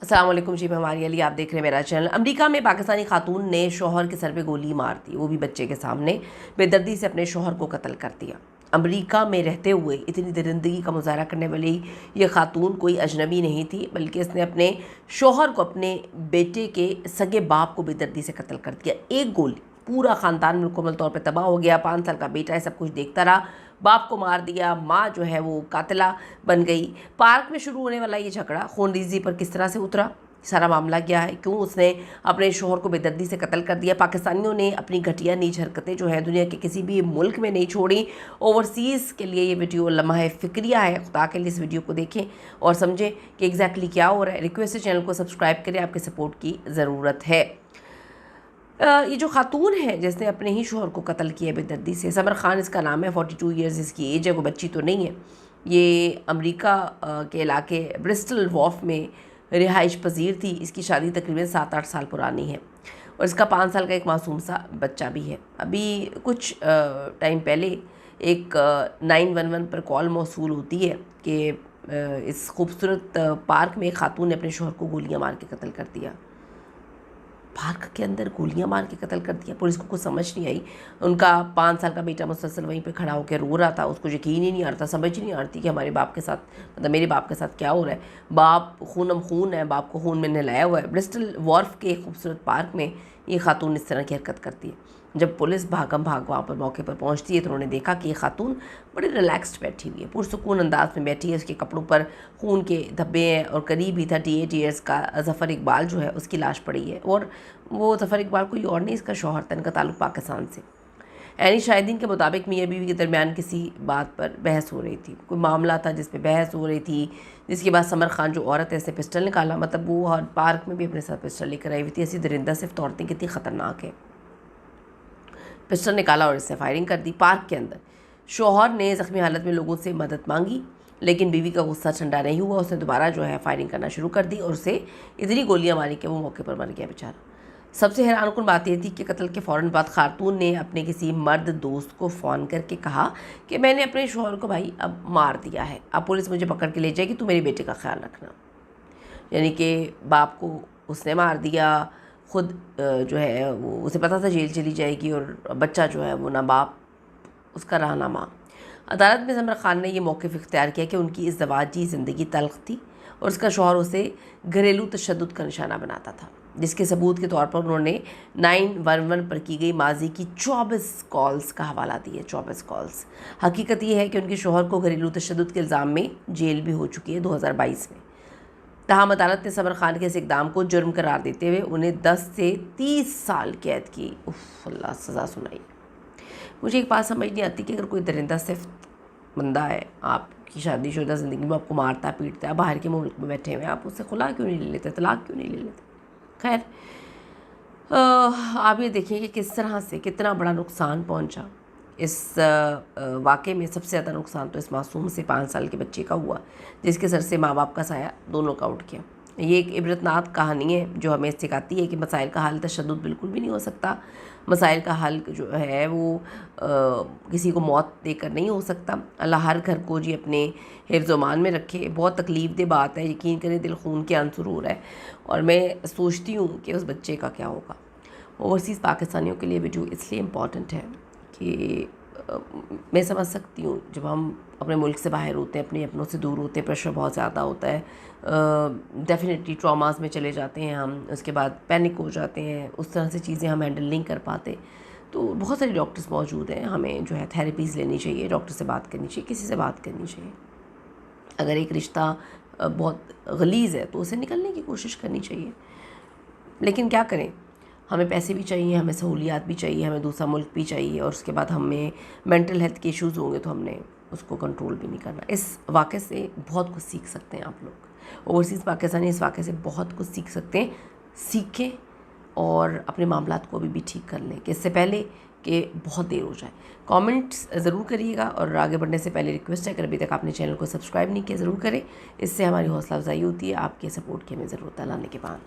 अस्सलाम वालेकुम जी, मैं हमारी अली, आप देख रहे हैं मेरा चैनल। अमेरिका में पाकिस्तानी खातून ने शौहर के सर पे गोली मार दी, वो भी बच्चे के सामने। बेदर्दी से अपने शौहर को कत्ल कर दिया। अमेरिका में रहते हुए इतनी दरिंदगी का मुजाहरा करने वाली ये खातून कोई अजनबी नहीं थी, बल्कि इसने अपने शौहर को, अपने बेटे के सगे बाप को बेदर्दी से कत्ल कर दिया। एक गोली, पूरा ख़ानदान मुकम्मल तौर पर तबाह हो गया। 5 साल का बेटा है, सब कुछ देखता रहा। बाप को मार दिया, माँ जो है वो कातिला बन गई। पार्क में शुरू होने वाला ये झगड़ा खूनरेज़ी पर किस तरह से उतरा, सारा मामला क्या है, क्यों उसने अपने शोहर को बेदर्दी से कत्ल कर दिया। पाकिस्तानियों ने अपनी घटिया नीच हरकतें जो है दुनिया के किसी भी मुल्क में नहीं छोड़ी। ओवरसीज़ के लिए ये वीडियो लम्हा फ़िक्रिया है। खुदा के लिए इस वीडियो को देखें और समझें कि एग्जैक्टली क्या हो रहा है। रिक्वेस्ट है चैनल को सब्सक्राइब करें, आपके सपोर्ट की ज़रूरत है। ये जो खातून है जिसने अपने ही शोहर को कत्ल किया बेदर्दी से, समर खान इसका नाम है, 42 ईयर्स इसकी एज है, कोई बच्ची तो नहीं है। ये अमेरिका के इलाके ब्रिस्टल वॉर्फ में रिहाइश पजीर थी। इसकी शादी तकरीबन 7-8 साल पुरानी है और इसका 5 साल का एक मासूम सा बच्चा भी है। अभी कुछ टाइम पहले एक 911 पर कॉल मौसूल होती है कि इस खूबसूरत पार्क में एक खातून ने अपने शोहर को गोलियां मार के कत्ल कर दिया। पार्क के अंदर गोलियां मार के कत्ल कर दिया। पुलिस को कुछ समझ नहीं आई। उनका 5 साल का बेटा मुसलसल वहीं पे खड़ा होकर रो रहा था। उसको यकीन ही नहीं आता, समझ ही नहीं आती कि हमारे बाप के साथ, मतलब मेरे बाप के साथ क्या हो रहा है। बाप खूनम खून है, बाप को खून में नहलाया हुआ है। ब्रिस्टल वॉर्फ के खूबसूरत पार्क में ये खातून इस तरह की हरकत करती है। जब पुलिस भागम भाग वहाँ पर मौके पर पहुँचती है तो उन्होंने देखा कि ये खातून बड़ी रिलैक्स्ड बैठी हुई है, पुरसुकून अंदाज में बैठी है। उसके कपड़ों पर खून के धब्बे हैं और करीब ही 38 ईयर्स का ज़फ़र इकबाल जो है उसकी लाश पड़ी है। और वो ज़फ़र इकबाल कोई और नहीं, इसका शौहर था। इनका ताल्लुक़ पाकिस्तान से। ऐनी शाहिदीन के मुताबिक मियाँ बीवी के दरमियान किसी बात पर बहस हो रही थी, कोई मामला था जिस पे बहस हो रही थी, जिसके बाद समर खान जो औरत है इसने पिस्टल निकाला। मतलब वो हर पार्क में भी अपने साथ पिस्टल लेकर आई हुई थी। ऐसी दरिंदा सिर्फ औरतें कितनी ख़तरनाक है। पिस्टल निकाला और इससे फायरिंग कर दी पार्क के अंदर। शौहर ने ज़ख्मी हालत में लोगों से मदद मांगी, लेकिन बीवी का गुस्सा ठंडा नहीं हुआ। उसने दोबारा जो है फायरिंग करना शुरू कर दी और उसे इतनी गोलियां मारी कि वो मौके पर मर गया बेचारा। सबसे हैरानकुन बात यह थी कि कत्ल के फ़ौरन बाद खातून ने अपने किसी मर्द दोस्त को फ़ोन करके कहा कि मैंने अपने शौहर को भाई अब मार दिया है, अब पुलिस मुझे पकड़ के ले जाएगी, तू मेरे बेटे का ख्याल रखना। यानी कि बाप को उसने मार दिया, ख़ुद जो है वो उसे पता था जेल चली जाएगी, और बच्चा जो है वो ना बाप उसका रहा ना माँ। अदालत में समर खान ने ये मौक़िफ़ इख्तियार किया कि उनकी इज़्दवाजी ज़िंदगी तल्ख़ थी और उसका शौहर उसे घरेलू तशद्दुद का निशाना बनाता था, जिसके सबूत के तौर पर उन्होंने 911 पर की गई माजी की 24 कॉल्स का हवाला दिया। 24 कॉल्स। हकीकत ये है कि उनके शौहर को घरेलू तशद्दुद के इल्ज़ाम में जेल भी हो चुकी है 2022 में। तहम अदालत ने समर खान के इस इक़दाम को जुर्म करार देते हुए उन्हें 10 से 30 साल कैद की अल्लाह सज़ा सुनाई। मुझे एक बात समझ नहीं आती कि अगर कोई दरिंदा सिर्फ बंदा है, आपकी शादीशुदा ज़िंदगी में आपको मारता पीटता है, बाहर के मुल्क में बैठे हुए हैं, आप उससे खुला क्यों नहीं ले लेते, तलाक क्यों नहीं ले लेते। खैर, आप ये देखिए कि किस तरह से कितना बड़ा नुकसान पहुंचा। इस वाक़े में सबसे ज़्यादा नुकसान तो इस मासूम से 5 साल के बच्चे का हुआ, जिसके सर से माँ बाप का साया दोनों का उठ गया। ये एक इबरतनाक कहानी है जो हमें सिखाती है कि मसाइल का हल तशद्दुद बिल्कुल भी नहीं हो सकता। मसाइल का हल जो है वो किसी को मौत देकर नहीं हो सकता। अल्लाह हर घर को जी अपने हिफ्ज़-ओ-मान में रखे। बहुत तकलीफ़ दह बात है, यकीन करें दिल खून के आंसू रो रहा है। और मैं सोचती हूँ कि उस बच्चे का क्या होगा। ओवरसीज़ पाकिस्तानियों के लिए वीडियो इसलिए इम्पॉर्टेंट है कि मैं समझ सकती हूँ जब हम अपने मुल्क से बाहर होते हैं, अपने अपनों से दूर होते हैं, प्रेशर बहुत ज़्यादा होता है, डेफिनेटली ट्रॉमास में चले जाते हैं हम, उसके बाद पैनिक हो जाते हैं, उस तरह से चीज़ें हम हैंडल नहीं कर पाते। तो बहुत सारे डॉक्टर्स मौजूद हैं, हमें जो है थेरेपीज़ लेनी चाहिए, डॉक्टर से बात करनी चाहिए, किसी से बात करनी चाहिए। अगर एक रिश्ता बहुत गलीज़ है तो उसे निकलने की कोशिश करनी चाहिए। लेकिन क्या करें, हमें पैसे भी चाहिए, हमें सहूलियात भी चाहिए, हमें दूसरा मुल्क भी चाहिए, और उसके बाद हमें मेंटल हेल्थ के इश्यूज़ होंगे तो हमने उसको कंट्रोल भी नहीं करना। इस वाक़े से बहुत कुछ सीख सकते हैं आप लोग। ओवरसीज़ पाकिस्तानी इस वाक़े से बहुत कुछ सीख सकते हैं। सीखें और अपने मामलात को अभी भी ठीक कर लें कि इससे पहले कि बहुत देर हो जाए। कमेंट्स ज़रूर करिएगा और आगे बढ़ने से पहले रिक्वेस्ट है कि अभी तक आपने चैनल को सब्सक्राइब नहीं किया ज़रूर करें। इससे हमारी हौसला अफजाई होती है। आपके सपोर्ट की हमें ज़रूरत है। अल्लाह ने के बाद।